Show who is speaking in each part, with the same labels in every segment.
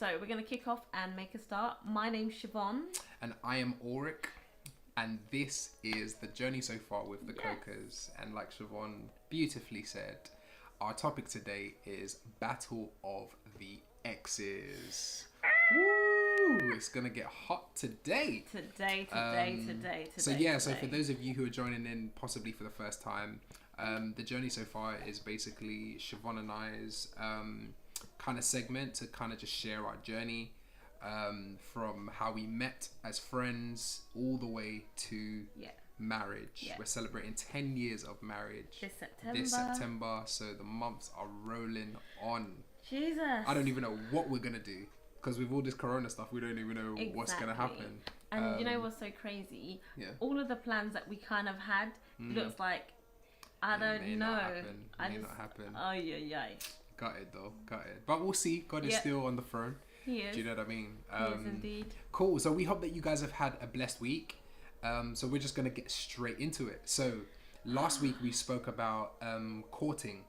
Speaker 1: So we're going to kick off and make a start. My name's Siobhan.
Speaker 2: And I am Auric. And this is the journey so far with the Cokers. And like Siobhan beautifully said, our topic today is Battle of the Exes. Woo! It's going to get hot today.
Speaker 1: Today.
Speaker 2: So for those of you who are joining in possibly for the first time, the journey so far is basically Siobhan and I's kind of segment to kind of just share our journey from how we met as friends all the way to marriage. We're celebrating 10 years of marriage this September, so the months are rolling on.
Speaker 1: Jesus.
Speaker 2: I don't even know what we're going to do because with all this corona stuff, we don't even know what's going to happen.
Speaker 1: And you know what's so crazy?
Speaker 2: Yeah.
Speaker 1: All of the plans that we kind of had looks like, I don't know.
Speaker 2: May not happen.
Speaker 1: Oh, yeah.
Speaker 2: Got it though, got it. But we'll see. God is still on the throne.
Speaker 1: He is.
Speaker 2: Do you know what I mean?
Speaker 1: He is indeed.
Speaker 2: Cool. So we hope that you guys have had a blessed week. So we're just going to get straight into it. So last week we spoke about courting,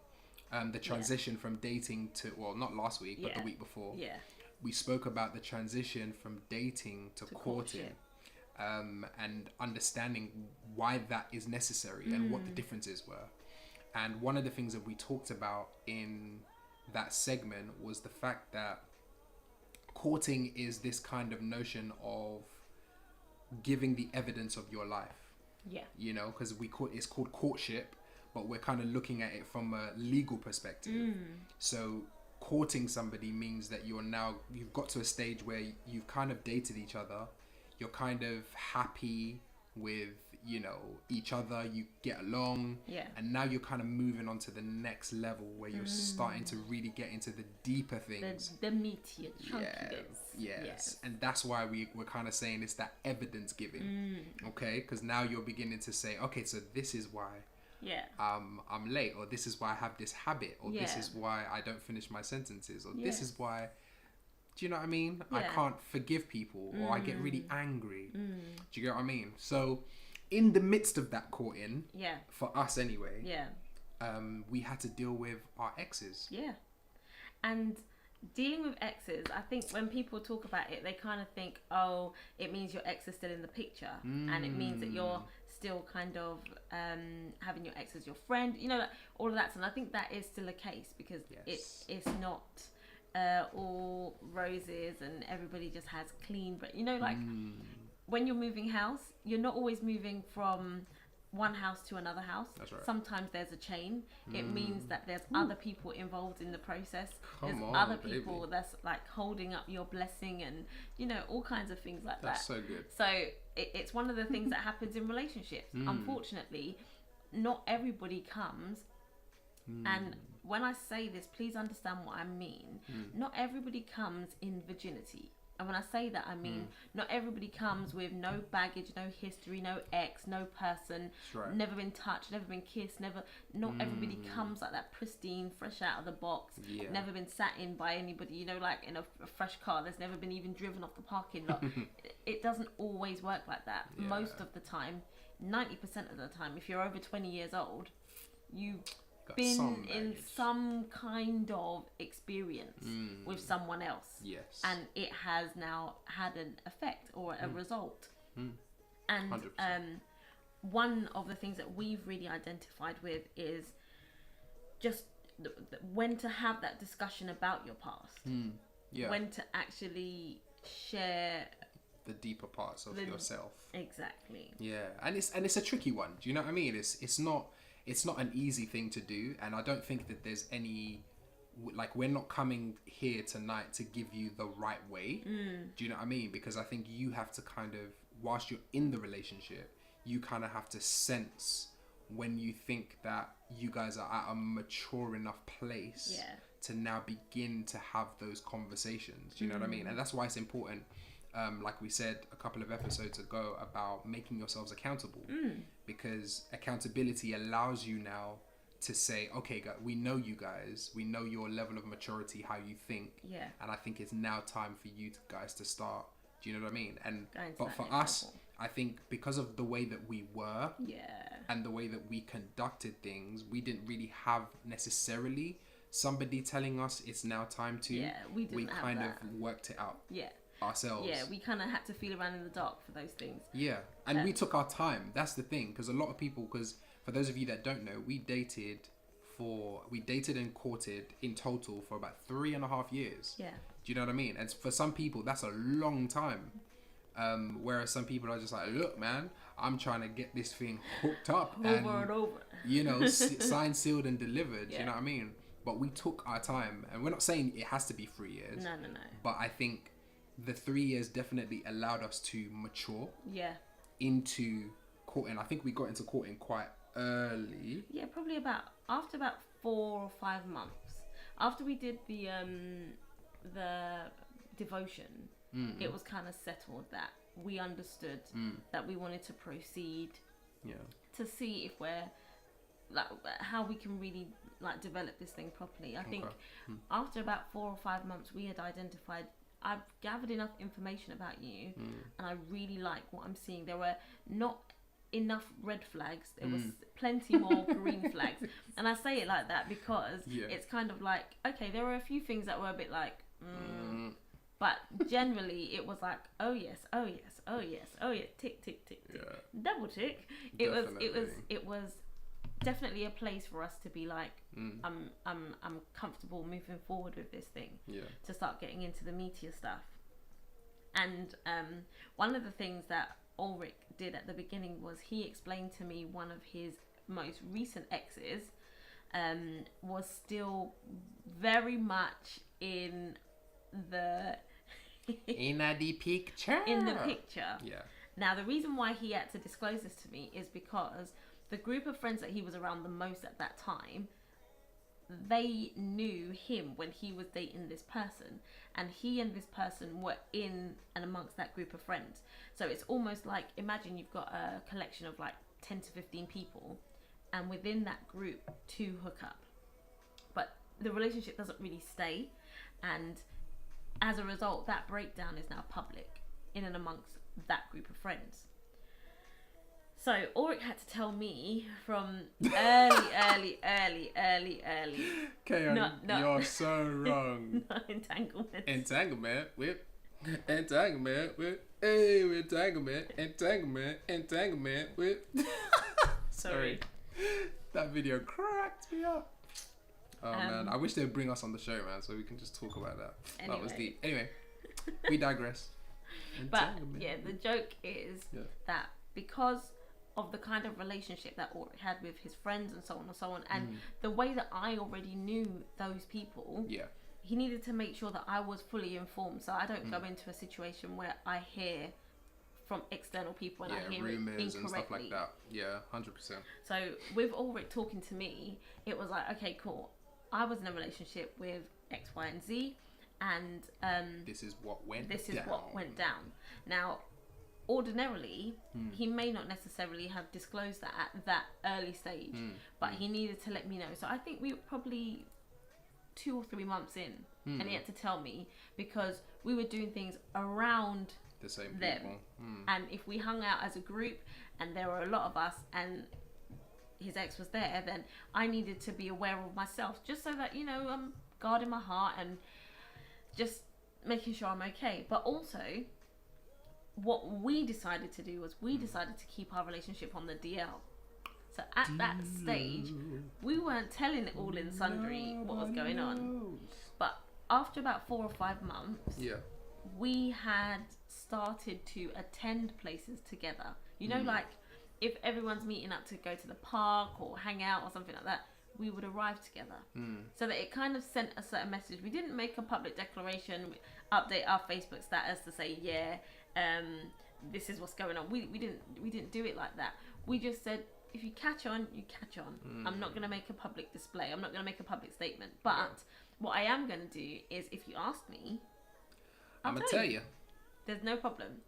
Speaker 2: the transition from dating to, well, not last week, but the week before.
Speaker 1: Yeah.
Speaker 2: We spoke about the transition from dating to courting. And understanding why that is necessary and what the differences were. And one of the things that we talked about in that segment was the fact that courting is this kind of notion of giving the evidence of your life.
Speaker 1: Yeah.
Speaker 2: You know, because it's called courtship, but we're kind of looking at it from a legal perspective. So courting somebody means that you've got to a stage where you've kind of dated each other. You're kind of happy with, you know, each other, you get along, and now you're kind of moving on to the next level where you're starting to really get into the deeper things,
Speaker 1: the meatier, chunky bits.
Speaker 2: Yes. And that's why we're kind of saying it's that evidence giving, okay? Because now you're beginning to say, okay, so this is why I'm late, or this is why I have this habit, or this is why I don't finish my sentences, or this is why. Do you know what I mean? I can't forgive people, or I get really angry. Do you get what I mean? So, in the midst of that courting, for us anyway, we had to deal with our exes.
Speaker 1: Yeah. And dealing with exes, I think when people talk about it, they kind of think, oh, it means your ex is still in the picture. And it means that you're still kind of having your ex as your friend. You know, like, all of that. And I think that is still a case because it's not... all roses and everybody just has clean, but you know, like when you're moving house, you're not always moving from one house to another house. That's right. Sometimes there's a chain. It means that there's other people involved in the process. There's other people that's like holding up your blessing and, you know, all kinds of things like that.
Speaker 2: That's so good.
Speaker 1: So it's one of the things that happens in relationships. Unfortunately, not everybody comes and when I say this, please understand what I mean. Not everybody comes in virginity. And when I say that, I mean, not everybody comes with no baggage, no history, no ex, no person, never been touched, never been kissed, not everybody comes like that pristine, fresh out of the box, never been sat in by anybody, you know, like in a fresh car, there's never been even driven off the parking lot. It doesn't always work like that. Most of the time, 90% of the time, if you're over 20 years old, you've been in some kind of experience with someone else, and it has now had an effect or a result. And 100%. One of the things that we've really identified with is just when to have that discussion about your past, when to actually share
Speaker 2: the deeper parts of yourself.
Speaker 1: Exactly.
Speaker 2: Yeah, and it's a tricky one. Do you know what I mean? It's not an easy thing to do, and I don't think that there's any, like, we're not coming here tonight to give you the right way. Do you know what I mean? Because I think you have to kind of, whilst you're in the relationship, you kind of have to sense when you think that you guys are at a mature enough place to now begin to have those conversations. Do you know what I mean? And that's why it's important, like we said a couple of episodes ago, about making yourselves accountable, because accountability allows you now to say, okay, we know you guys, we know your level of maturity, how you think, and I think it's now time for you guys to start. Do you know what I mean? And but for us, I think because of the way that we were, and the way that we conducted things, we didn't really have necessarily somebody telling us it's now time to.
Speaker 1: Yeah, we didn't have
Speaker 2: kind
Speaker 1: that.
Speaker 2: of worked it out.
Speaker 1: Yeah.
Speaker 2: Ourselves.
Speaker 1: Yeah, we kind of had to feel around in the dark for those things.
Speaker 2: Yeah, and we took our time. That's the thing, because a lot of people, because for those of you that don't know, we dated and courted in total for about 3.5 years.
Speaker 1: Yeah.
Speaker 2: Do you know what I mean? And for some people, that's a long time. Whereas some people are just like, look, man, I'm trying to get this thing hooked up
Speaker 1: Over and over.
Speaker 2: You know, signed, sealed, and delivered.
Speaker 1: Yeah.
Speaker 2: You know what I mean? But we took our time, and we're not saying it has to be 3 years.
Speaker 1: No.
Speaker 2: But I think the 3 years definitely allowed us to mature.
Speaker 1: Yeah.
Speaker 2: Into courting. I think we got into courting quite early.
Speaker 1: Yeah, probably after about 4 or 5 months. After we did the devotion, it was kind of settled that we understood that we wanted to proceed.
Speaker 2: Yeah.
Speaker 1: To see if we're like how we can really like develop this thing properly. I think after about 4 or 5 months, we had identified. I've gathered enough information about you, and I really like what I'm seeing. There were not enough red flags. There was plenty more green flags. And I say it like that because it's kind of like, okay, there were a few things that were a bit like, but generally it was like, oh yes, oh yes, oh yes, oh yeah, tick, tick, tick, tick, double tick. It was definitely a place for us to be like, I'm comfortable moving forward with this thing. To start getting into the meatier stuff. And one of the things that Ulrich did at the beginning was he explained to me one of his most recent exes was still very much in the
Speaker 2: in the picture. Yeah.
Speaker 1: Now the reason why he had to disclose this to me is because the group of friends that he was around the most at that time, they knew him when he was dating this person, and he and this person were in and amongst that group of friends. So it's almost like, imagine you've got a collection of like 10 to 15 people, and within that group 2 hook up, but the relationship doesn't really stay, and as a result that breakdown is now public in and amongst that group of friends. So Ulrich had to tell me from early.
Speaker 2: Kayon, you're so wrong.
Speaker 1: Not entanglement.
Speaker 2: Entanglement with. Hey, entanglement with. Sorry. That video cracked me up. Oh man, I wish they'd bring us on the show, man, so we can just talk about that.
Speaker 1: Anyway.
Speaker 2: That was deep. Anyway, we digress.
Speaker 1: But yeah, the joke is that because of the kind of relationship that Ulrich had with his friends and so on, and the way that I already knew those people, he needed to make sure that I was fully informed, so I don't go into a situation where I hear from external people and I hear
Speaker 2: rumors
Speaker 1: it incorrectly.
Speaker 2: And stuff like that. Yeah, 100%.
Speaker 1: So with Ulrich talking to me, it was like, okay, cool. I was in a relationship with X, Y, and Z, and
Speaker 2: this is what went
Speaker 1: down. Now, ordinarily, he may not necessarily have disclosed that at that early stage, but he needed to let me know. So I think we were probably 2 or 3 months in, and he had to tell me because we were doing things around
Speaker 2: the same
Speaker 1: them.
Speaker 2: people.
Speaker 1: And if we hung out as a group and there were a lot of us and his ex was there, then I needed to be aware of myself, just so that, you know, I'm guarding my heart and just making sure I'm okay. But also, what we decided to do was we decided to keep our relationship on the DL. So at that stage, we weren't telling it all in sundry what was going on. But after about 4 or 5 months, we had started to attend places together. You know, like if everyone's meeting up to go to the park or hang out or something like that, we would arrive together. So that it kind of sent a certain message. We didn't make a public declaration, update our Facebook status to say, this is what's going on. We didn't do it like that. We just said, if you catch on, you catch on. I'm not going to make a public display. I'm not going to make a public statement. But what I am going to do is, if you ask me,
Speaker 2: I'm going to tell you.
Speaker 1: There's no problem.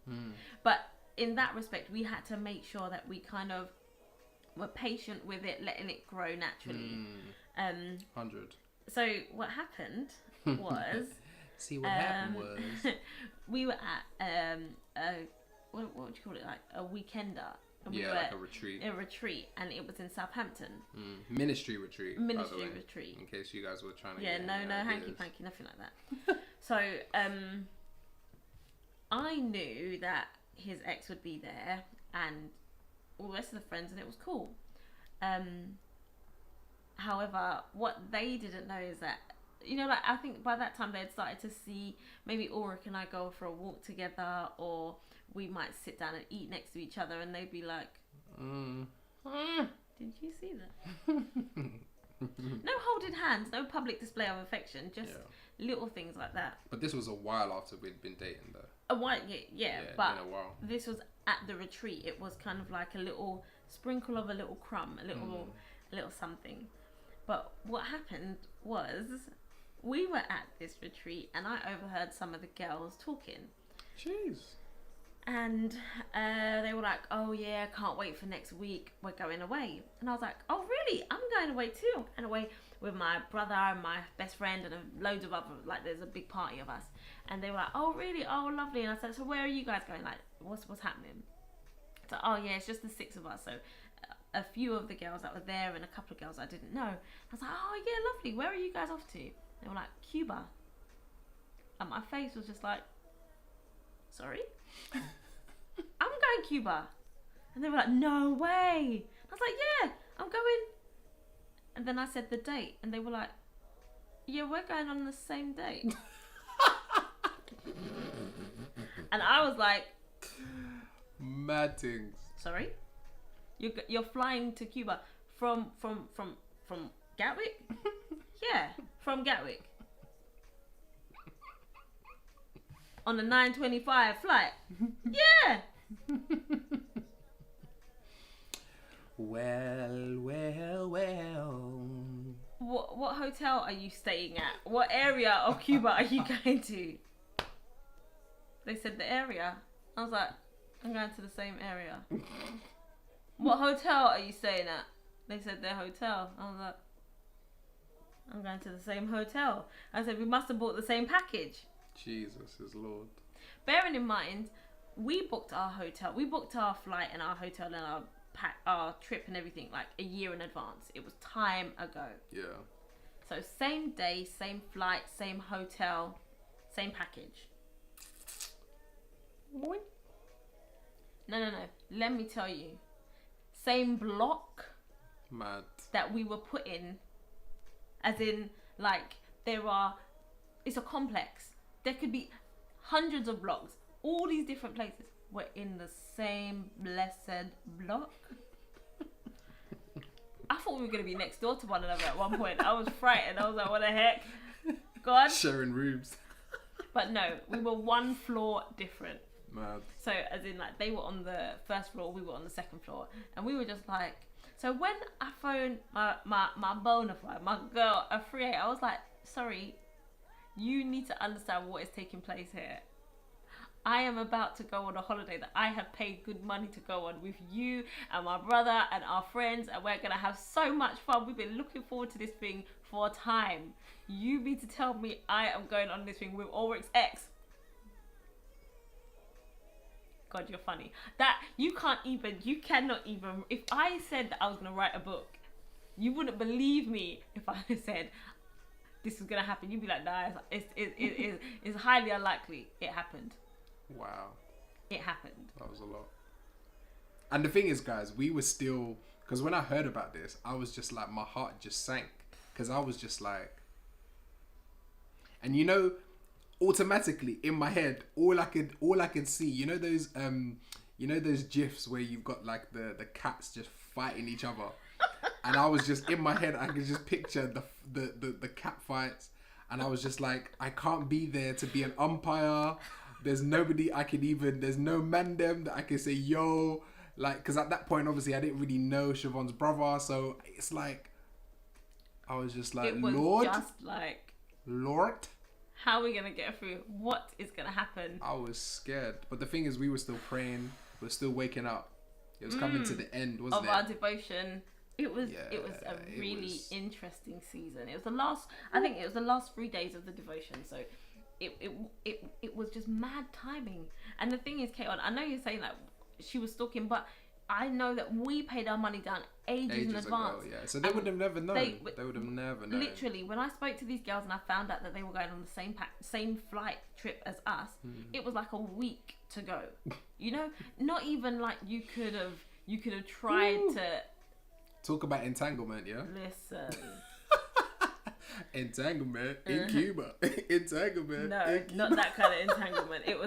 Speaker 1: But in that respect, we had to make sure that we kind of were patient with it, letting it grow naturally.
Speaker 2: 100.
Speaker 1: So what happened was...
Speaker 2: See, what happened was...
Speaker 1: we were at, what would you call it? Like a weekender. And
Speaker 2: yeah,
Speaker 1: we were
Speaker 2: like a retreat.
Speaker 1: A retreat, and it was in Southampton.
Speaker 2: Ministry retreat.
Speaker 1: Ministry
Speaker 2: by the way,
Speaker 1: retreat.
Speaker 2: In case you guys were trying to.
Speaker 1: Yeah, no hanky panky, nothing like that. So, I knew that his ex would be there, and all the rest of the friends, and it was cool. However, what they didn't know is that, like, I think by that time they had started to see maybe Ulrich and I go for a walk together, or we might sit down and eat next to each other, and they'd be like, did you see that? No holding hands, no public display of affection, just little things like that.
Speaker 2: But this was a while after we'd been dating, though.
Speaker 1: A while, yeah, but
Speaker 2: been a while.
Speaker 1: This was at the retreat. It was kind of like a little sprinkle of a little crumb, a little something. But what happened was, we were at this retreat, and I overheard some of the girls talking.
Speaker 2: Jeez.
Speaker 1: And they were like, oh yeah, can't wait for next week, we're going away. And I was like, oh really? I'm going away too. I'm going away with my brother and my best friend and loads of other, like, there's a big party of us. And they were like, oh really? Oh lovely. And I said, so where are you guys going? Like, what's happening? So, oh yeah, it's just the 6 of us. So a few of the girls that were there and a couple of girls I didn't know. I was like, oh yeah, lovely. Where are you guys off to? They were like, Cuba. And my face was just like, sorry? I'm going Cuba. And they were like, no way. I was like, yeah, I'm going. And then I said the date, and they were like, yeah, we're going on the same date. And I was like,
Speaker 2: mad things.
Speaker 1: sorry? You're flying to Cuba from Gatwick? Yeah, from Gatwick. On a 9:25 flight. Yeah.
Speaker 2: Well.
Speaker 1: What hotel are you staying at? What area of Cuba are you going to? They said the area. I was like, I'm going to the same area. What hotel are you staying at? They said their hotel. I was like, I'm going to the same hotel. I said, we must have bought the same package.
Speaker 2: Jesus is Lord.
Speaker 1: Bearing in mind, we booked our hotel. We booked our flight and our hotel and our trip and everything like a year in advance. It was time ago.
Speaker 2: Yeah.
Speaker 1: So same day, same flight, same hotel, same package.
Speaker 2: Boy.
Speaker 1: No. Let me tell you. Same block
Speaker 2: Mad.
Speaker 1: that we were put in. As in, like, it's a complex. There could be hundreds of blocks. All these different places. We're in the same blessed block. I thought we were going to be next door to one another at one point. I was frightened. I was like, what the heck? God.
Speaker 2: Sharing rooms.
Speaker 1: But no, we were one floor different.
Speaker 2: Mad.
Speaker 1: So, as in, like, they were on the first floor, we were on the second floor. And we were just like... So when I phoned my bona fide, my girl, a 3A, I was like, sorry, you need to understand what is taking place here. I am about to go on a holiday that I have paid good money to go on with you and my brother and our friends, and we're going to have so much fun. We've been looking forward to this thing for a time. You need to tell me I am going on this thing with Ulrich's ex. God, you're funny. That you cannot even. If I said that I was gonna write a book, you wouldn't believe me if I said this is gonna happen. You'd be like, nah, it's highly unlikely. It happened.
Speaker 2: Wow.
Speaker 1: It happened.
Speaker 2: That was a lot. And the thing is, guys, we were still, because when I heard about this, I was just like, my heart just sank, because I was just like, and automatically in my head, all I could see, those gifs where you've got like the cats just fighting each other, and I was just in my head, I could just picture the cat fights, and I was just like, I can't be there to be an umpire. There's nobody there's no mandem that I can say yo, like, because at that point obviously I didn't really know Siobhan's brother, so it's like I was just like, Lord, how are we gonna get through? What is gonna happen? I was scared, but the thing is, we were still praying. We were still waking up. It was coming to the end, wasn't it? Of our devotion. It was a really interesting season. It was the last. I think it was the last 3 days of the devotion. So, it was just mad timing. And the thing is, Kayon, I know you're saying that she was stalking, but
Speaker 1: I know that we paid our money down ages in advance.
Speaker 2: Ago, yeah. So they would have never known. They would have never known.
Speaker 1: Literally, when I spoke to these girls and I found out that they were going on the same flight trip as us, it was like a week to go. You know, not even like you could have tried to
Speaker 2: talk about entanglement. Yeah.
Speaker 1: Listen.
Speaker 2: Entanglement in Cuba. Entanglement.
Speaker 1: No,
Speaker 2: in Cuba.
Speaker 1: not that kind of entanglement. It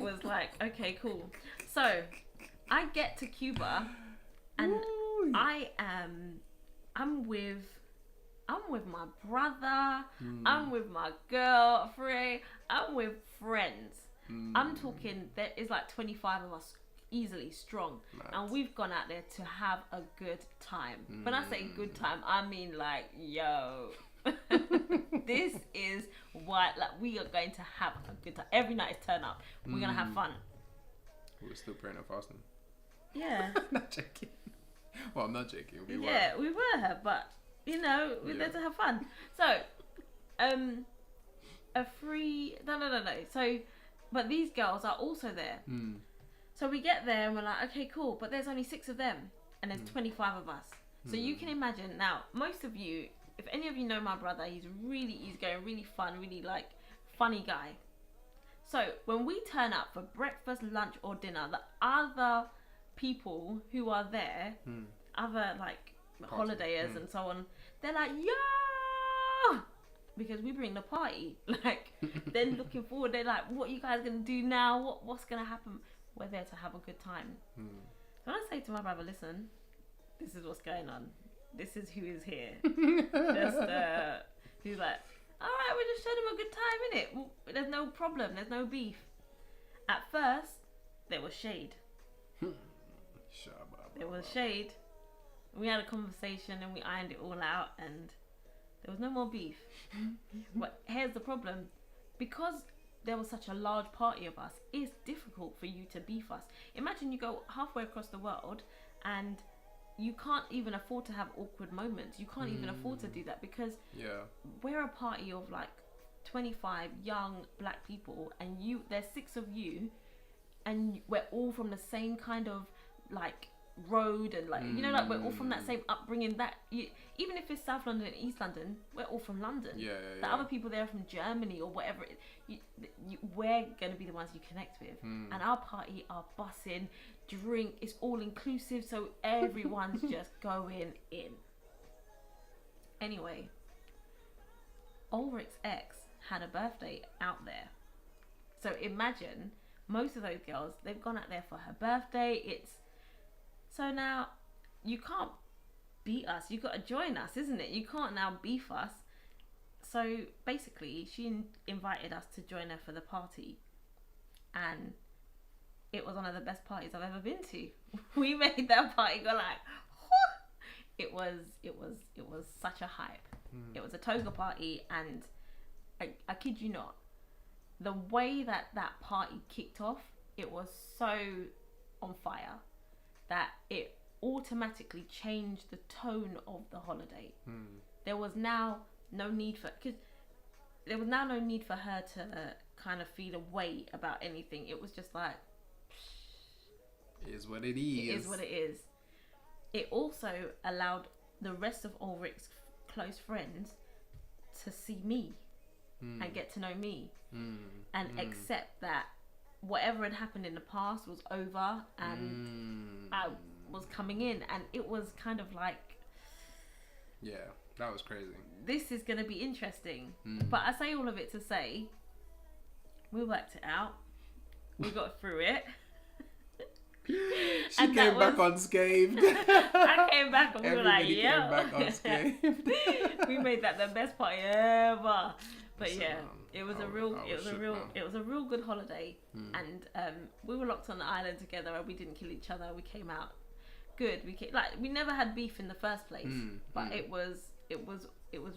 Speaker 1: was like, okay, cool. So I get to Cuba and
Speaker 2: Ooh.
Speaker 1: I'm with my brother, I'm with my girlfriend, I'm with friends. I'm talking, there is like 25 of us easily strong. Mad. And we've gone out there to have a good time. When I say good time, I mean like, yo, this is what, like, we are going to have a good time. Every night is turn up. We're going to have fun.
Speaker 2: We're still praying and fasting.
Speaker 1: Yeah.
Speaker 2: Not joking. Well, I'm not joking. We were,
Speaker 1: but you know, we're there to have fun. So, no. So, but these girls are also there. So we get there and we're like, okay, cool. But there's only 6 of them, and there's 25 of us. So you can imagine now. Most of you, if any of you know my brother, he's really easygoing, really fun, really like funny guy. So when we turn up for breakfast, lunch, or dinner, the other people who are there, other like holidayers and so on, they're like, yo, because we bring the party. Like, they're looking forward. They're like, what are you guys gonna do now? What's gonna happen? We're there to have a good time. So when I say to my brother, listen, this is what's going on. This is who is here. He's like, all right, we just showed him a good time, innit? Well, there's no problem. There's no beef. At first, there was shade. There was shade. We had a conversation and we ironed it all out, and there was no more beef. But here's the problem. Because there was such a large party of us, it's difficult for you to beef us. Imagine you go halfway across the world and you can't even afford to have awkward moments. You can't even afford to do that, because we're a party of like 25 young black people, and there's 6 of you, and we're all from the same kind of like road, and like, you know, like we're all from that same upbringing. That even if it's South London and East London, we're all from London. The other people there are from Germany or whatever. We're gonna be the ones you connect with, and our party are bussing, drink, it's all inclusive, so everyone's just going in. Anyway, Ulrich's ex had a birthday out there, so imagine most of those girls, they've gone out there for her birthday. So now you can't beat us. You've got to join us, isn't it? You can't now beef us. So basically, she invited us to join her for the party, and it was one of the best parties I've ever been to. We made that party go like, whoo! It was such a hype. It was a toga party, and I kid you not, the way that party kicked off, it was so on fire that it automatically changed the tone of the holiday. There was now no need for her to kind of feel a way about anything. It was just like,
Speaker 2: it is what it is.
Speaker 1: It is what it is. It also allowed the rest of Ulrich's close friends to see me and get to know me and accept that whatever had happened in the past was over, and I was coming in, and it was kind of like,
Speaker 2: yeah, that was crazy.
Speaker 1: This is going to be interesting. But I say all of it to say, we worked it out. We got through it.
Speaker 2: She came back unscathed.
Speaker 1: I came back and we were like, yeah.
Speaker 2: Came back unscathed.
Speaker 1: We made that the best party ever. But yeah, it was a real good holiday. And we were locked on the island together, and we didn't kill each other. We came out good. We never had beef in the first place, but it was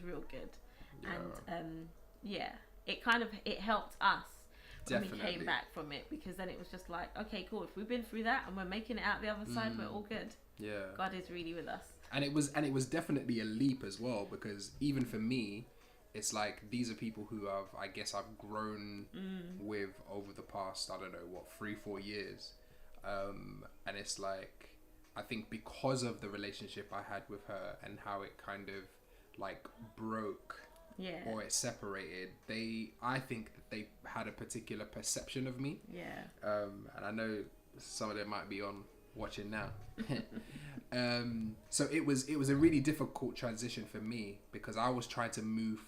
Speaker 1: real good.
Speaker 2: Yeah.
Speaker 1: And it helped us when
Speaker 2: Definitely.
Speaker 1: we came back from it, because then it was just like, okay, cool, if we've been through that and we're making it out the other side, we're all good.
Speaker 2: Yeah,
Speaker 1: God is really with us.
Speaker 2: And it was definitely a leap as well, because even for me, it's like, these are people who I've grown with over the past, I don't know, 3-4 years, and it's like, I think because of the relationship I had with her and how it kind of like broke or it separated, I think that they had a particular perception of me. And I know some of them might be on watching now. So it was a really difficult transition for me because I was trying to move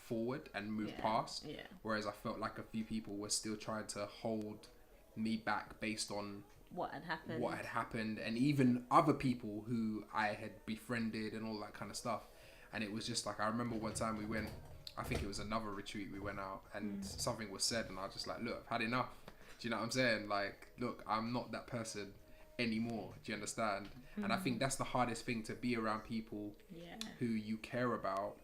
Speaker 2: forward and move past, whereas I felt like a few people were still trying to hold me back based on what had happened, and even other people who I had befriended and all that kind of stuff. And it was just like, I remember one time we went, I think it was another retreat, we went out and something was said and I was just like, look, I've had enough. Do you know what I'm saying? Like, look, I'm not that person anymore. Do you understand? And I think that's the hardest thing, to be around people who you care about,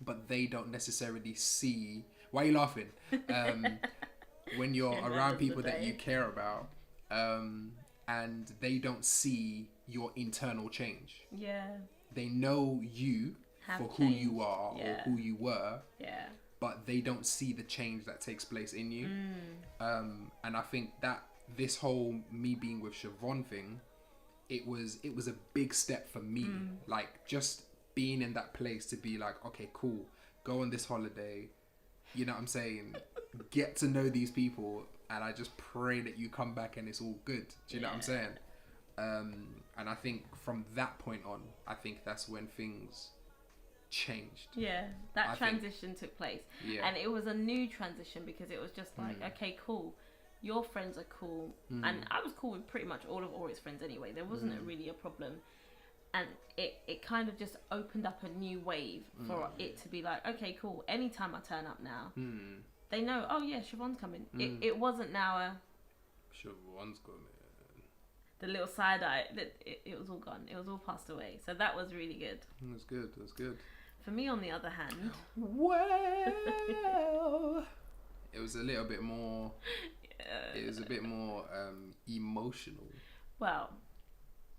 Speaker 2: but they don't necessarily see. Why are you laughing? When you're around people that you care about, and they don't see your internal change. They know you for who you are or who you were, but they don't see the change that takes place in you. And I think that this whole me being with Siobhan thing, it was a big step for me. Like, just being in that place to be like, okay, cool, go on this holiday, you know what I'm saying, get to know these people, and I just pray that you come back and it's all good. Do you know what I'm saying? And I think from that point on, I think that's when things changed.
Speaker 1: That transition took place. And it was a new transition because it was just like, okay, cool, your friends are cool, and I was cool with pretty much all of Ori's friends anyway. There wasn't really a problem, and it kind of just opened up a new wave for it to be like, okay, cool, anytime I turn up now, they know, oh yeah, Siobhan's coming. It wasn't now a
Speaker 2: Siobhan's coming.
Speaker 1: The little side eye, it was all gone. It was all passed away. So that was really good.
Speaker 2: That's good.
Speaker 1: For me, on the other hand,
Speaker 2: well, it was a little bit more. It was a bit more emotional.
Speaker 1: Well,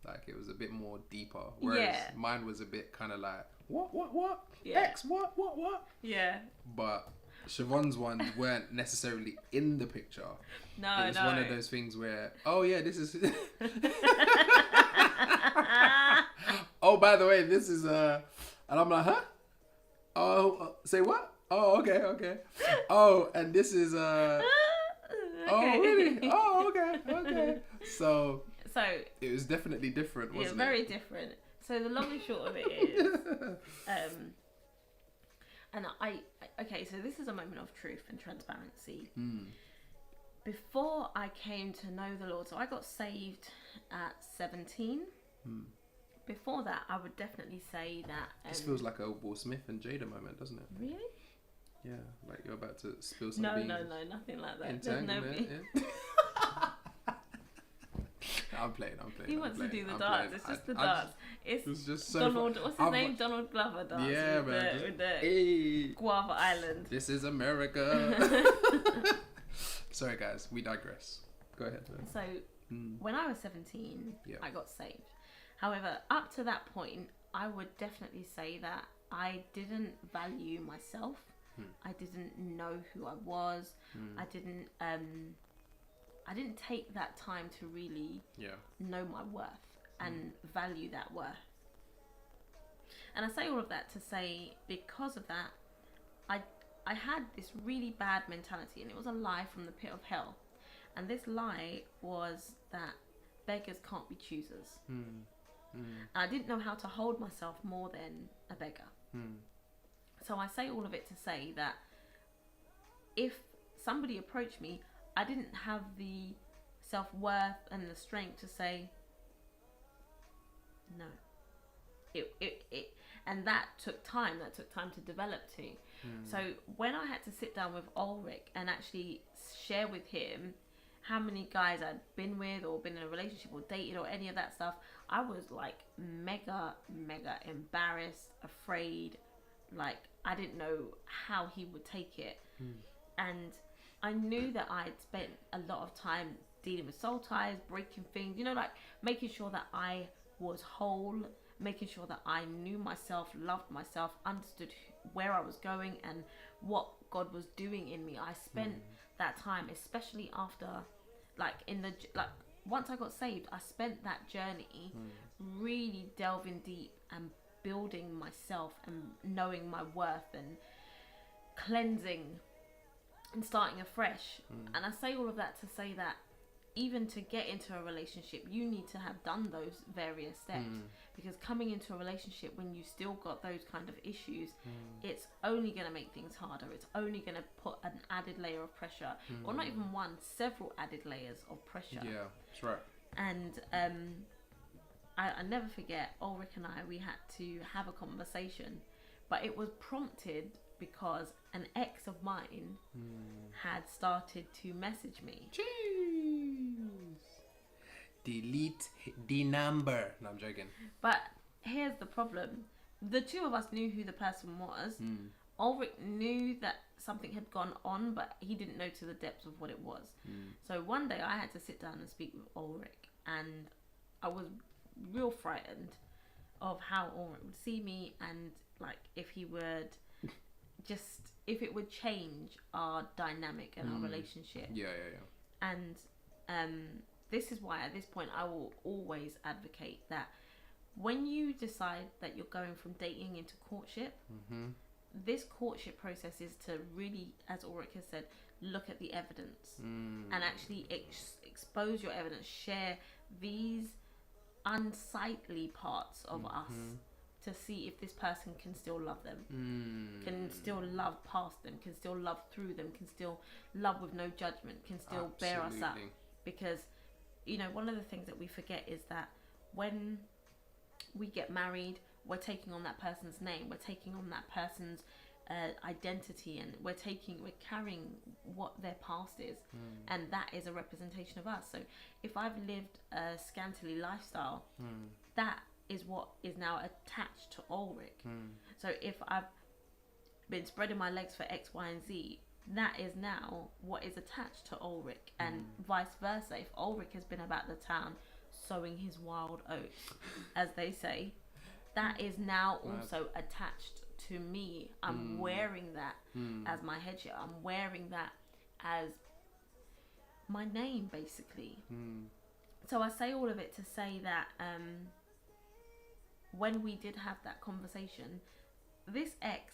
Speaker 2: like, it was a bit more deeper. Whereas mine was a bit kind of like, what? X, what?
Speaker 1: Yeah.
Speaker 2: But Siobhan's ones weren't necessarily in the picture.
Speaker 1: No,
Speaker 2: it was one of those things where, oh yeah, this is. Oh, by the way, this is and I'm like, huh? Oh, say what? Oh, okay. Oh, and this is
Speaker 1: okay.
Speaker 2: Oh, really? Oh, okay. So it was definitely different, wasn't it?
Speaker 1: Yeah, very different. So the long and short of it is, and okay, so this is a moment of truth and transparency. Before I came to know the Lord, so I got saved at 17. Before that, I would definitely say that...
Speaker 2: this feels like a Will Smith and Jada moment, doesn't it?
Speaker 1: Really?
Speaker 2: Yeah, like you're about to spill some beans.
Speaker 1: No, nothing like that.
Speaker 2: Entanglement, I'm playing.
Speaker 1: He wants to do the darts. It's just the darts. It's
Speaker 2: just so
Speaker 1: Donald. What's his name? Donald Glover darts.
Speaker 2: Yeah, man.
Speaker 1: With the Guava Island.
Speaker 2: This is America. Sorry, guys. We digress. Go ahead. Man.
Speaker 1: So, when I was 17, I got saved. However, up to that point, I would definitely say that I didn't value myself. I didn't know who I was. I didn't take that time to really know my worth and value that worth. And I say all of that to say, because of that, I had this really bad mentality, and it was a lie from the pit of hell. And this lie was that beggars can't be choosers. And I didn't know how to hold myself more than a beggar. So I say all of it to say that if somebody approached me, I didn't have the self-worth and the strength to say no. And that took time. That took time to develop too. So when I had to sit down with Ulrich and actually share with him how many guys I'd been with or been in a relationship or dated or any of that stuff, I was like mega embarrassed, afraid. Like, I didn't know how he would take it. And I knew that I'd spent a lot of time dealing with soul ties, breaking things, like making sure that I was whole, making sure that I knew myself, loved myself, understood where I was going and what God was doing in me. I spent that time, especially after, like once I got saved, I spent that journey really delving deep and building myself and knowing my worth and cleansing and starting afresh. And I say all of that to say that even to get into a relationship, you need to have done those various steps. Because coming into a relationship when you still got those kind of issues, it's only going to make things harder. It's only going to put an added layer of pressure, or not even one, several added layers of pressure.
Speaker 2: Yeah, that's right.
Speaker 1: And I never forget, Ulrich and we had to have a conversation, but it was prompted because an ex of mine had started to message me.
Speaker 2: Jeez. Delete the number. No, I'm joking.
Speaker 1: But here's the problem. The two of us knew who the person was. Ulrich knew that something had gone on, but he didn't know to the depths of what it was. So one day I had to sit down and speak with Ulrich, and I was real frightened of how Ulrich would see me, and like if he would if it would change our dynamic and our relationship.
Speaker 2: Yeah.
Speaker 1: And this is why at this point I will always advocate that when you decide that you're going from dating into courtship, this courtship process is to really, as Ulrich has said, look at the evidence and actually expose your evidence, share these unsightly parts of us to see if this person can still love them, can still love past them, can still love through them, can still love with no judgment, can still bear us up. Because, you know, one of the things that we forget is that when we get married, we're taking on that person's name, we're taking on that person's identity, and we're carrying what their past is, and that is a representation of us. So if I've lived a scantily lifestyle, that is what is now attached to Ulrich. So if I've been spreading my legs for X, Y, and Z, that is now what is attached to Ulrich, and vice versa. If Ulrich has been about the town sowing his wild oats, as they say, that is now also attached to me. I'm wearing that as my headship. I'm wearing that as my name, basically. So I say all of it to say that when we did have that conversation, this ex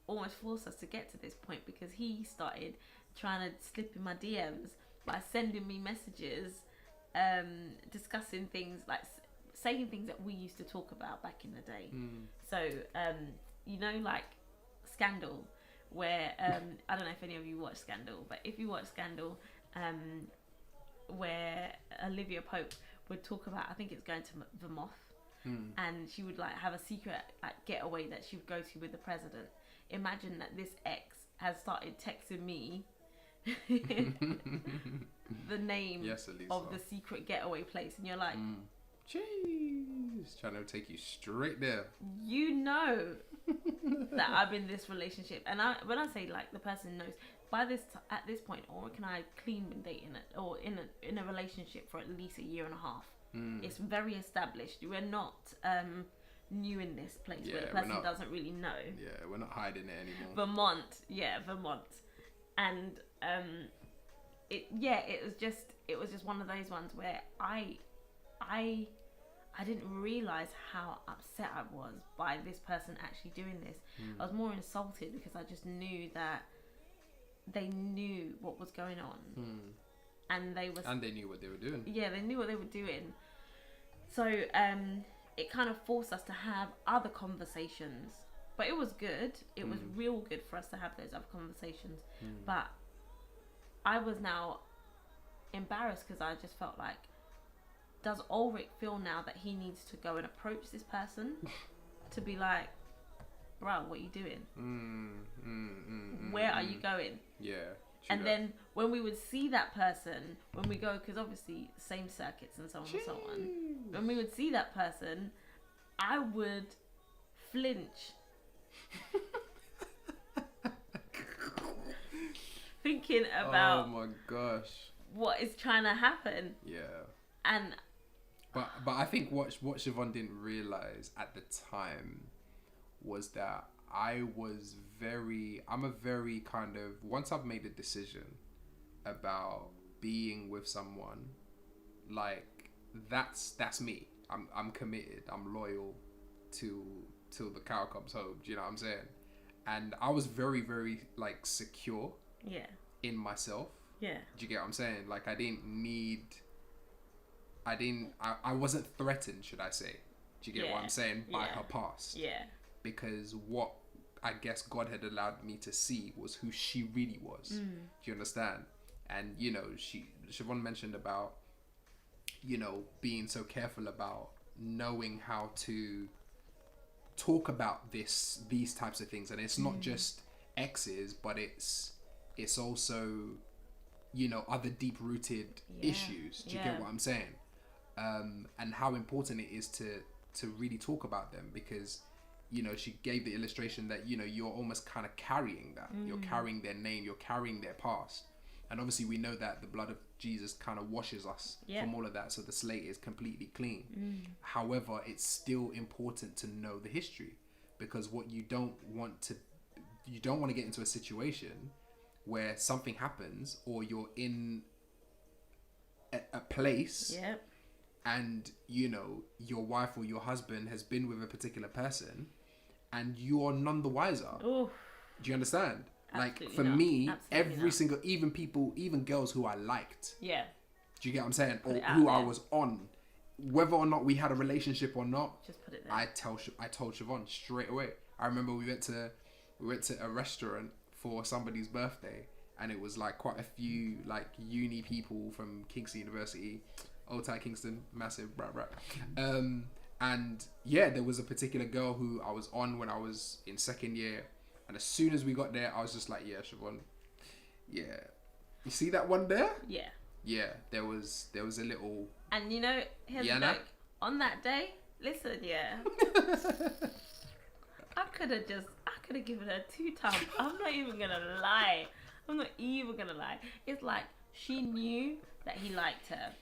Speaker 1: almost forced us to get to this point, because he started trying to slip in my DMs by sending me messages, discussing things, like saying things that we used to talk about back in the day. So, you know, like Scandal, where, I don't know if any of you watch Scandal, but if you watch Scandal, where Olivia Pope would talk about, I think it's going to Vermouth, and she would like have a secret like getaway that she would go to with the president. Imagine that this ex has started texting me the name of the secret getaway place, and you're like,
Speaker 2: jeez, trying to take you straight there.
Speaker 1: You know that I'm in this relationship, and when I say like the person knows, at this point, Ulrich and I clean been dating it, or in a relationship for at least a year and a half. It's very established. We're not new in this place where the person doesn't really know.
Speaker 2: Yeah, we're not hiding it anymore.
Speaker 1: Vermont, and it was just one of those ones where I didn't realize how upset I was by this person actually doing this. I was more insulted because I just knew that they knew what was going on, and they
Speaker 2: knew what they were doing.
Speaker 1: Yeah, they knew what they were doing. So it kind of forced us to have other conversations, but it was good. It was real good for us to have those other conversations. But I was now embarrassed because I just felt like, does Ulrich feel now that he needs to go and approach this person to be like, bro, what are you doing? Where are you going?
Speaker 2: Yeah.
Speaker 1: And then when we would see that person, when we go, because obviously same circuits and so on and so on, when we would see that person, I would flinch. Thinking about,
Speaker 2: oh my gosh,
Speaker 1: what is trying to happen.
Speaker 2: Yeah.
Speaker 1: And
Speaker 2: but I think what Siobhan didn't realize at the time was that I'm a very kind of, once I've made a decision about being with someone, like that's me. I'm committed. I'm loyal till the cow comes home. Do you know what I'm saying? And I was very, very like secure in myself.
Speaker 1: Yeah.
Speaker 2: Do you get what I'm saying? Like I wasn't threatened, should I say? Do you get what I'm saying? By her past.
Speaker 1: Yeah.
Speaker 2: Because what I guess God had allowed me to see was who she really was. Do you understand? And, you know, Siobhan mentioned about, you know, being so careful about knowing how to talk about these types of things. And it's not just exes, but it's also, you know, other deep-rooted issues. Do you get what I'm saying? And how important it is to really talk about them, because, you know, she gave the illustration that, you know, you're almost kind of carrying that. You're carrying their name, you're carrying their past. And obviously we know that the blood of Jesus kind of washes us from all of that, so the slate is completely clean. However, it's still important to know the history, because what you don't want to get into a situation where something happens, or you're in a place and, you know, your wife or your husband has been with a particular person and you're none the wiser. Oof. Do you understand? Absolutely like for me, every single, even girls who I liked. Yeah. Do you get what I'm saying? Or who I was on, whether or not we had a relationship or not. Just put it there. I told Siobhan straight away. I remember we went to a restaurant for somebody's birthday, and it was like quite a few like uni people from Kingston University, Old Town Kingston, massive, and yeah, there was a particular girl who I was on when I was in second year. And as soon as we got there, I was just like, yeah, Siobhan, yeah. You see that one there? Yeah. Yeah, there was a little...
Speaker 1: And you know, here's the joke. On that day, listen, I could have given her 2 times. I'm not even going to lie. It's like, she knew that he liked her.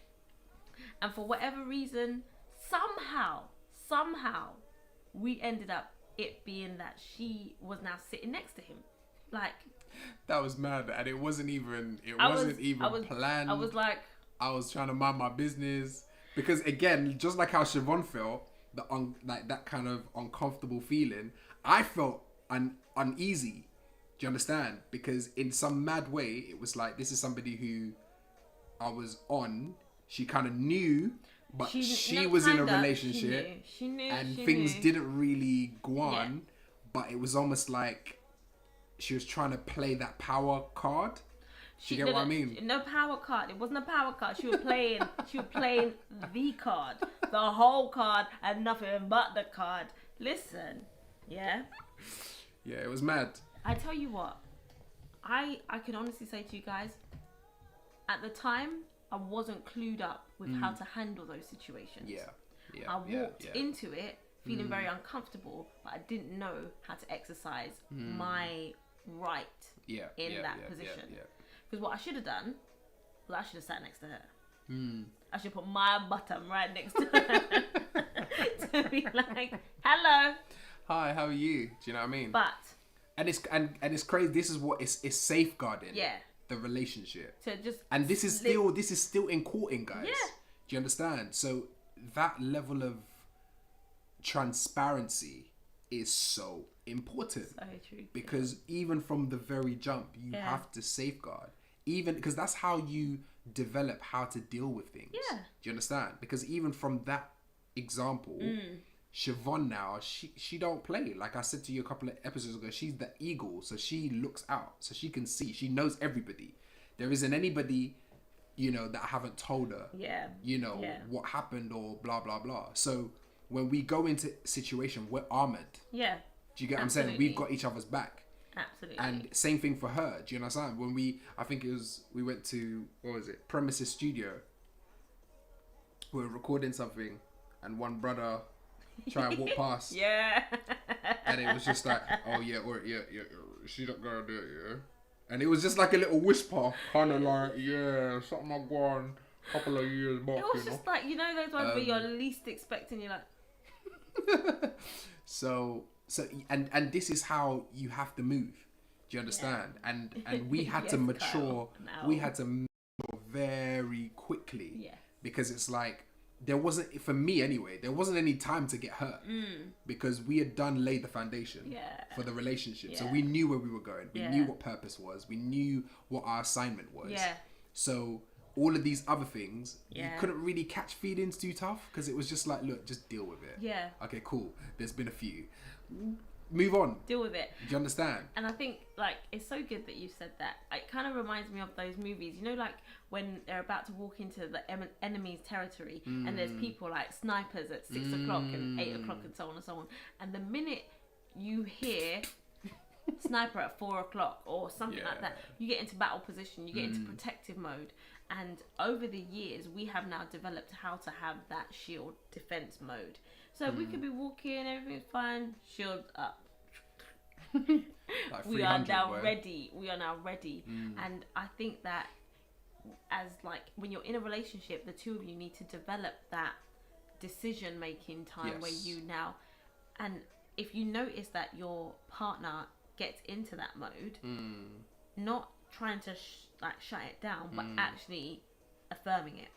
Speaker 1: And for whatever reason, somehow, we ended up it being that she was now sitting next to him. Like,
Speaker 2: that was mad, and it wasn't even planned.
Speaker 1: I was like,
Speaker 2: I was trying to mind my business, because again, just like how Siobhan felt, that kind of uncomfortable feeling, I felt uneasy. Do you understand? Because in some mad way, it was like, this is somebody who I was on. She kind of knew, but she was in a relationship,
Speaker 1: she knew,
Speaker 2: and things didn't really go on. But it was almost like she was trying to play that power card. Do you get what I mean?
Speaker 1: No power card. It wasn't a power card. She was playing the card, the whole card, and nothing but the card. Listen, yeah.
Speaker 2: Yeah, it was mad.
Speaker 1: I tell you what, I can honestly say to you guys, at the time, I wasn't clued up with how to handle those situations. I walked into it feeling very uncomfortable, but I didn't know how to exercise my right in that position. Because what I should have done was I should have sat next to her. I should put my bottom right next to her to be like, hello.
Speaker 2: Hi, how are you? Do you know what I mean?
Speaker 1: But
Speaker 2: and it's crazy. This is what it's safeguarding. Yeah. The relationship.
Speaker 1: To just
Speaker 2: and this is still in courting, guys. Yeah. Do you understand? So that level of transparency is so important. So true. Because even from the very jump, you have to safeguard. Even because that's how you develop how to deal with things. Yeah. Do you understand? Because even from that example, Siobhan now, she don't play. Like I said to you a couple of episodes ago, she's the eagle, so she looks out, so she can see. She knows everybody. There isn't anybody, you know, that I haven't told her. Yeah. You know what happened or blah blah blah. So when we go into situation, we're armored. Yeah. Do you get what I'm saying? We've got each other's back.
Speaker 1: Absolutely.
Speaker 2: And same thing for her. Do you understand? When we went to, what was it? Premises Studio. We were recording something, and one brother try and walk past.
Speaker 1: Yeah.
Speaker 2: And it was just like, oh yeah, she not gonna do it, yeah. And it was just like a little whisper, kind of like, yeah, something I gone a couple of years back.
Speaker 1: It was just like, you know, those ones where you're least expecting, you're like.
Speaker 2: So and this is how you have to move. Do you understand? Yeah. And we had to mature. We had to mature very quickly. Yeah. because it's like there wasn't, for me anyway, there wasn't any time to get hurt because we had laid the foundation for the relationship. So we knew where we were going. We knew what purpose was. We knew what our assignment was.
Speaker 1: Yeah.
Speaker 2: So all of these other things, you couldn't really catch feelings too tough because it was just like, look, just deal with it.
Speaker 1: Yeah.
Speaker 2: Okay, cool. There's been a few. Move on.
Speaker 1: Deal with it.
Speaker 2: Do you understand?
Speaker 1: And I think, like, it's so good that you said that. It kind of reminds me of those movies, you know, like when they're about to walk into the enemy's territory and there's people like snipers at 6 o'clock and 8 o'clock and so on and so on. And the minute you hear sniper at 4 o'clock or something like that, you get into battle position, you get into protective mode. And over the years, we have now developed how to have that shield defense mode. So we could be walking, everything's fine, shield up.
Speaker 2: Like
Speaker 1: We are now ready. We are now ready. And I think that as like when you're in a relationship, the two of you need to develop that decision making time where you now, and if you notice that your partner gets into that mode, not trying to shut it down, but actually affirming it.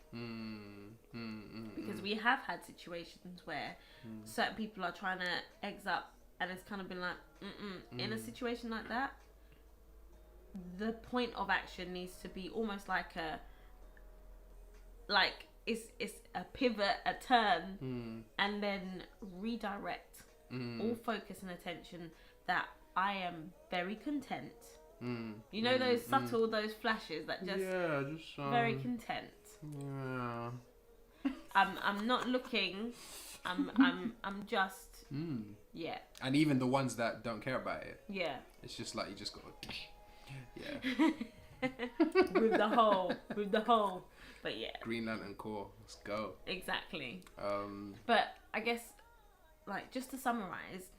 Speaker 1: Because we have had situations where certain people are trying to eggs up, and it's kind of been like, in a situation like that, the point of action needs to be almost like it's a pivot, a turn, and then redirect all focus and attention that I am very content. You know those subtle, those flashes that just very content.
Speaker 2: Yeah.
Speaker 1: I'm not looking. I'm just yeah.
Speaker 2: And even the ones that don't care about it.
Speaker 1: Yeah.
Speaker 2: It's just like you just got
Speaker 1: with the whole. But yeah.
Speaker 2: Green Lantern core. Let's go.
Speaker 1: Exactly. But I guess, like, just to summarize,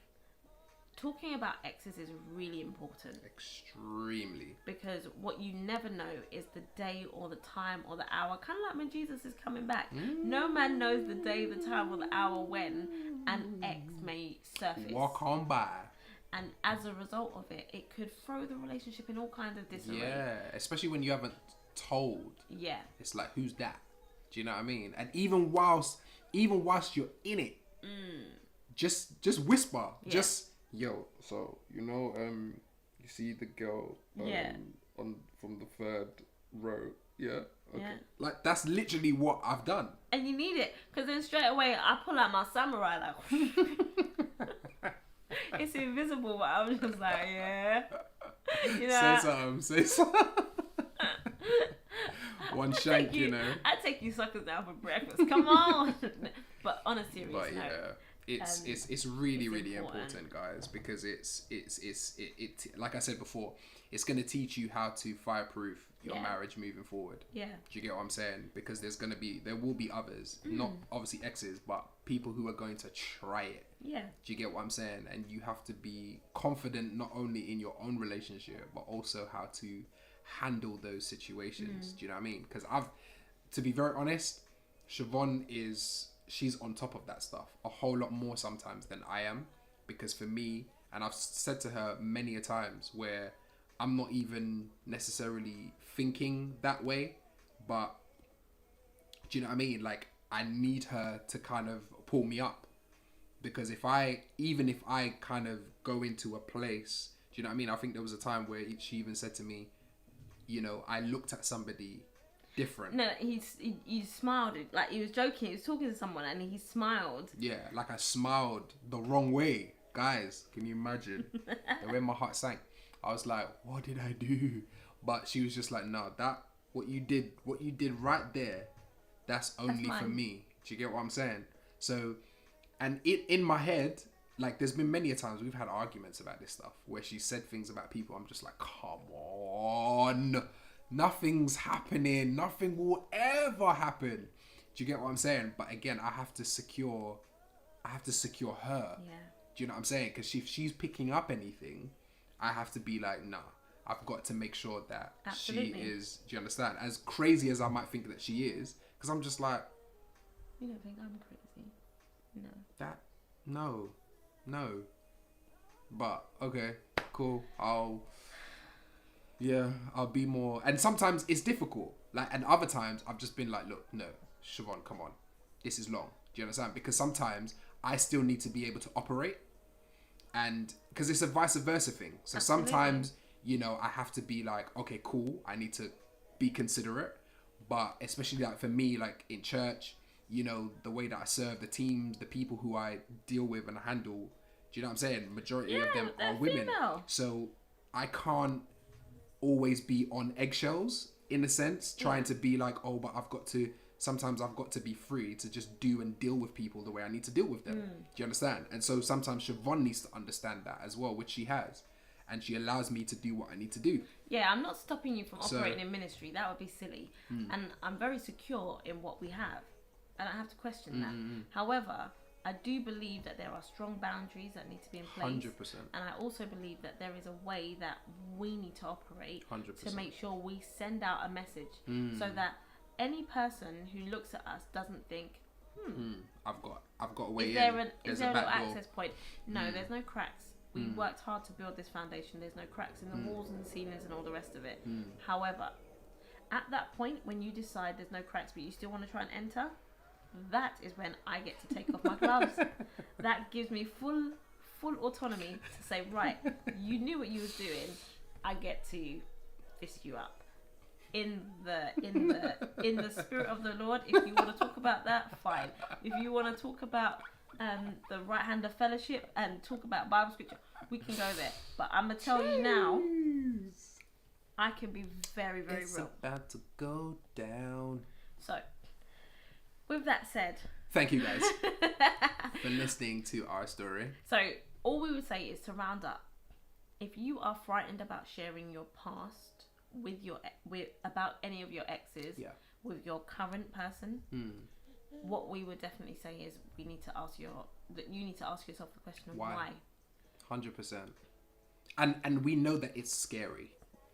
Speaker 1: talking about exes is really important.
Speaker 2: Extremely.
Speaker 1: Because what you never know is the day or the time or the hour. Kind of like when Jesus is coming back. No man knows the day, the time, or the hour when an ex may surface.
Speaker 2: Walk on by.
Speaker 1: And as a result of it, it could throw the relationship in all kinds of disarray.
Speaker 2: Yeah, especially when you haven't told.
Speaker 1: Yeah.
Speaker 2: It's like, who's that? Do you know what I mean? And even whilst you're in it, just whisper.
Speaker 1: Yeah.
Speaker 2: Just, yo, so, you know, you see the girl on from the third row. Yeah. Okay.
Speaker 1: Yeah.
Speaker 2: Like, that's literally what I've done.
Speaker 1: And you need it, because then straight away I pull out my samurai like it's invisible, but I'm just like, yeah. You know,
Speaker 2: Say something. One shank, you know.
Speaker 1: I take you suckers out for breakfast. Come on. But on a serious note.
Speaker 2: It's really important, guys, because it like I said before, it's going to teach you how to fireproof your marriage moving forward. Yeah. Do you get what I'm saying? Because there will be others, not obviously exes, but people who are going to try it. Yeah. Do you get what I'm saying? And you have to be confident not only in your own relationship, but also how to handle those situations. Do you know what I mean? Because to be very honest, Siobhan she's on top of that stuff a whole lot more sometimes than I am, because for me, and I've said to her many a times where I'm not even necessarily thinking that way, but do you know what I mean? Like, I need her to kind of pull me up, because if I kind of go into a place, do you know what I mean? I think there was a time where she even said to me, you know, I looked at somebody different. No,
Speaker 1: he smiled. Like, he was joking. He was talking to someone and he smiled. Yeah,
Speaker 2: like I smiled the wrong way. Guys, can you imagine? The way my heart sank. I was like, what did I do? But she was just like, no, what you did right there, that's only for me. Do you get what I'm saying? So, and in my head, like, there's been many a times we've had arguments about this stuff where she said things about people. I'm just like, come on. Nothing's happening. Nothing will ever happen. Do you get what I'm saying? But again, I have to secure her. Yeah. Do you know what I'm saying? Because if she's picking up anything, I have to be like, nah, I've got to make sure that she is, do you understand? As crazy as I might think that she is, because I'm just like,
Speaker 1: you don't think I'm crazy? No.
Speaker 2: No. But, okay, cool. I'll be more, and sometimes it's difficult. Like, and other times I've just been like, look, no, Siobhan, come on, this is long. Do you understand? Because sometimes I still need to be able to operate, and because it's a vice versa thing. So
Speaker 1: Absolutely.
Speaker 2: sometimes, you know, I have to be like, okay, cool, I need to be considerate, but especially like for me, like in church, you know, the way that I serve the teams, the people who I deal with and handle, do you know what I'm saying? Majority of them
Speaker 1: they're
Speaker 2: are women.
Speaker 1: female.
Speaker 2: So I can't always be on eggshells in a sense, trying to be like, oh, but sometimes I've got to be free to just do and deal with people the way I need to deal with them. Do you understand? And so sometimes Siobhan needs to understand that as well, which she has. And she allows me to do what I need to do.
Speaker 1: Yeah, I'm not stopping you from operating in ministry. That would be silly. And I'm very secure in what we have. I don't have to question that. However, I do believe that there are strong boundaries that need to be in place.
Speaker 2: 100%.
Speaker 1: And I also believe that there is a way that we need to operate
Speaker 2: 100%.
Speaker 1: to make sure we send out a message so that any person who looks at us doesn't think,
Speaker 2: I've got a way
Speaker 1: is
Speaker 2: in.
Speaker 1: there
Speaker 2: There's
Speaker 1: a
Speaker 2: a
Speaker 1: little
Speaker 2: back door.
Speaker 1: access point? No, there's no cracks. We worked hard to build this foundation. There's no cracks in the walls and the ceilings and all the rest of it. However, at that point, when you decide there's no cracks but you still want to try and enter, that is when I get to take off my gloves. That gives me full autonomy to say, right, you knew what you was doing. I get to fist you up. In the spirit of the Lord. If you want to talk about that, fine. If you want to talk about the right hand of fellowship and talk about Bible scripture, we can go there. But I'm gonna tell you now, I can be very, very
Speaker 2: It's
Speaker 1: real.
Speaker 2: about to go down.
Speaker 1: So, with that said,
Speaker 2: thank you guys for listening to our story.
Speaker 1: so all we would say is to round up. If you are frightened about sharing your past with about any of your exes, with your current person, what we would definitely say is you need to ask yourself the question of why.
Speaker 2: 100%. And we know that it's scary.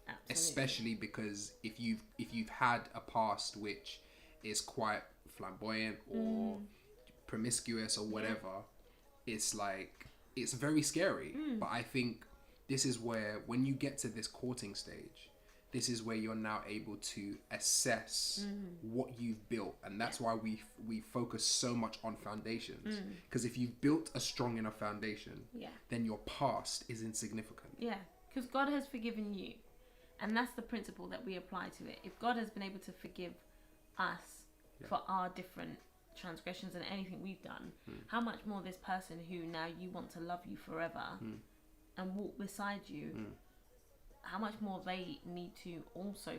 Speaker 1: Absolutely.
Speaker 2: Especially because if you've had a past which is quite flamboyant or promiscuous or whatever, it's like it's very scary. But I think this is where, when you get to this courting stage, this is where you're now able to assess what you've built, and that's why we focus so much on foundations. Because if you've built a strong enough foundation, then your past is insignificant.
Speaker 1: Yeah, because God has forgiven you, and that's the principle that we apply to it. If God has been able to forgive us for our different transgressions and anything we've done, how much more this person who now you want to love you forever and walk beside you, how much more they need to also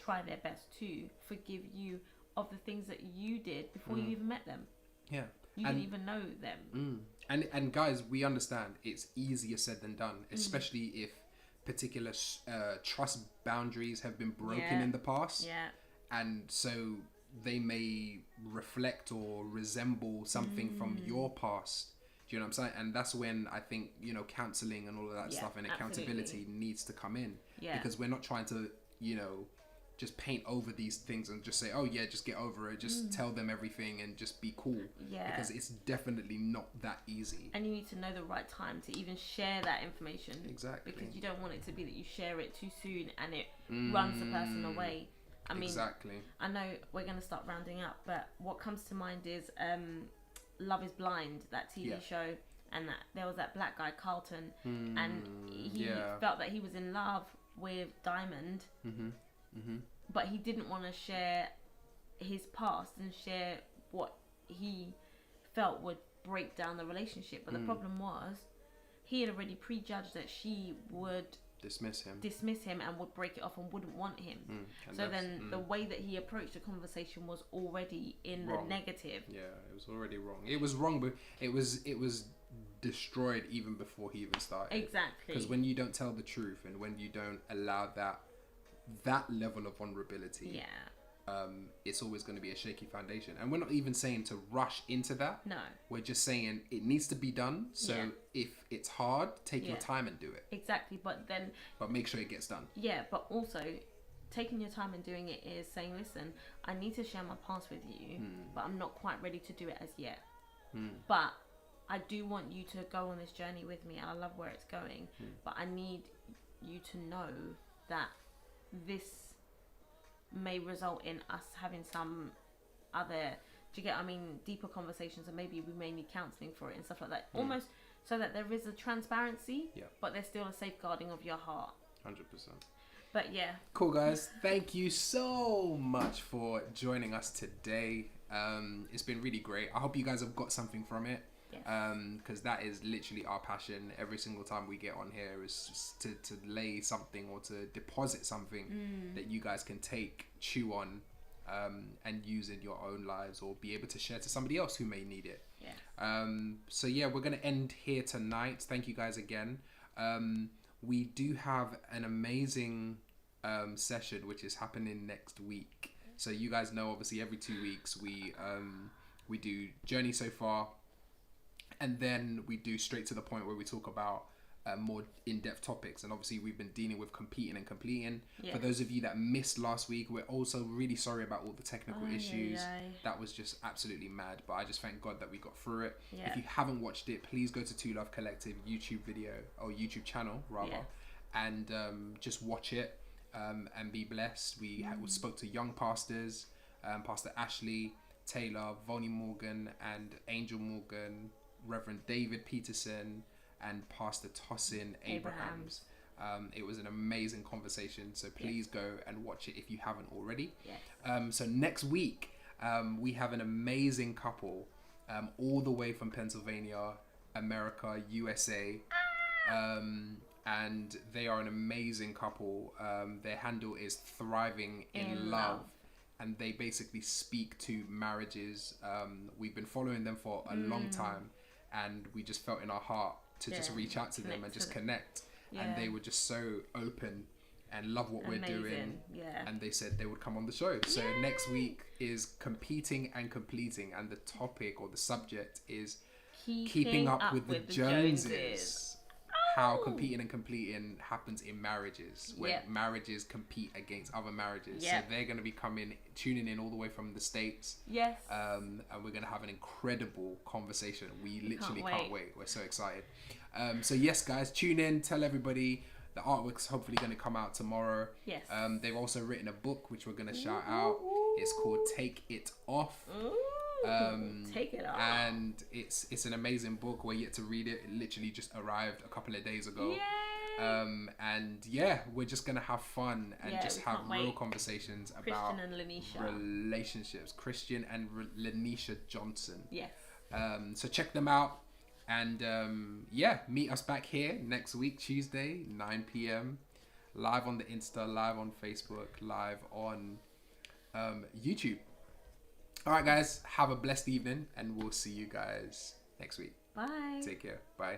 Speaker 1: try their best to forgive you of the things that you did before you even met them.
Speaker 2: Yeah.
Speaker 1: You didn't even know them.
Speaker 2: And guys, we understand it's easier said than done, especially if particular trust boundaries have been broken in the past.
Speaker 1: Yeah.
Speaker 2: And so they may reflect or resemble something from your past. Do you know what I'm saying? And that's when I think, you know, counseling and all of that stuff and accountability needs to come in.
Speaker 1: Yeah.
Speaker 2: Because we're not trying to, you know, just paint over these things and just say, oh yeah, just get over it. Just tell them everything and just be cool.
Speaker 1: Yeah.
Speaker 2: Because it's definitely not that easy.
Speaker 1: And you need to know the right time to even share that information.
Speaker 2: Exactly.
Speaker 1: Because you don't want it to be that you share it too soon and it runs the person away. I mean, I know we're going to start rounding up, but what comes to mind is Love is Blind, that TV show, and that there was that black guy Carlton, and he felt that he was in love with Diamond, but he didn't want to share his past and share what he felt would break down the relationship. But the problem was, he had already prejudged that she would dismiss him and would break it off and wouldn't want him. So then the way that he approached the conversation was already in
Speaker 2: wrong.
Speaker 1: The negative.
Speaker 2: Yeah, it was already wrong. It was wrong, but it was destroyed even before he even started.
Speaker 1: Exactly.
Speaker 2: Because when you don't tell the truth and when you don't allow that level of vulnerability, it's always going to be a shaky foundation. And we're not even saying to rush into that.
Speaker 1: No.
Speaker 2: We're just saying it needs to be done. So if it's hard, take your time and do it.
Speaker 1: Exactly. But
Speaker 2: make sure it gets done.
Speaker 1: Yeah, but also taking your time and doing it is saying, listen, I need to share my past with you, but I'm not quite ready to do it as yet. But I do want you to go on this journey with me, and I love where it's going. But I need you to know that this may result in us having some other, do you get, I mean, deeper conversations, and maybe we may need counselling for it and stuff like that. Almost so that there is a transparency, but there's still a safeguarding of your heart.
Speaker 2: 100%.
Speaker 1: But yeah.
Speaker 2: Cool, guys. Thank you so much for joining us today. It's been really great. I hope you guys have got something from it. Because that is literally our passion. Every single time we get on here is just to lay something or to deposit something that you guys can take, chew on, and use in your own lives, or be able to share to somebody else who may need it. So yeah, we're gonna end here tonight. Thank you guys again. We do have an amazing session which is happening next week. So you guys know, obviously every 2 weeks we do Journey So Far, and then we do Straight to the Point, where we talk about more in-depth topics. And obviously we've been dealing with competing and completing. For those of you that missed last week, we're also really sorry about all the technical issues. That was just absolutely mad, but I just thank God that we got through it. If you haven't watched it, please go to Two Love Collective YouTube video, or YouTube channel rather, and just watch it and be blessed. We spoke to young pastors, Pastor Ashley Taylor, Vonnie Morgan and Angel Morgan, Reverend David Peterson, and Pastor Tossin Abrahams. It was an amazing conversation, so please go and watch it if you haven't already. So next week we have an amazing couple, all the way from Pennsylvania, America, USA, and they are an amazing couple. Their handle is Thriving in Love. And they basically speak to marriages. We've been following them for a long time, and we just felt in our heart to just reach out to them and just connect. And they were just so open and love what we're doing. And they said they would come on the show. So next week is Competing and Completing, and the topic or the subject is keeping up with the Joneses. How competing and completing happens in marriages, when marriages compete against other marriages. So they're going to be tuning in all the way from the States. And we're going to have an incredible conversation. We literally can't wait. We're so excited. So yes, guys, tune in. Tell everybody. The artwork's hopefully going to come out tomorrow. They've also written a book which we're going to shout out. It's called Take It Off.
Speaker 1: Take it off.
Speaker 2: And it's an amazing book. We're yet to read it. It literally just arrived a couple of days ago. And yeah, we're just gonna have fun and just have real conversations about relationships. Christian and Lanisha Johnson. So check them out, and meet us back here next week, Tuesday, 9 p.m. live on the Insta, live on Facebook, live on YouTube. All right, guys, have a blessed evening, and we'll see you guys next week.
Speaker 1: Bye.
Speaker 2: Take care. Bye.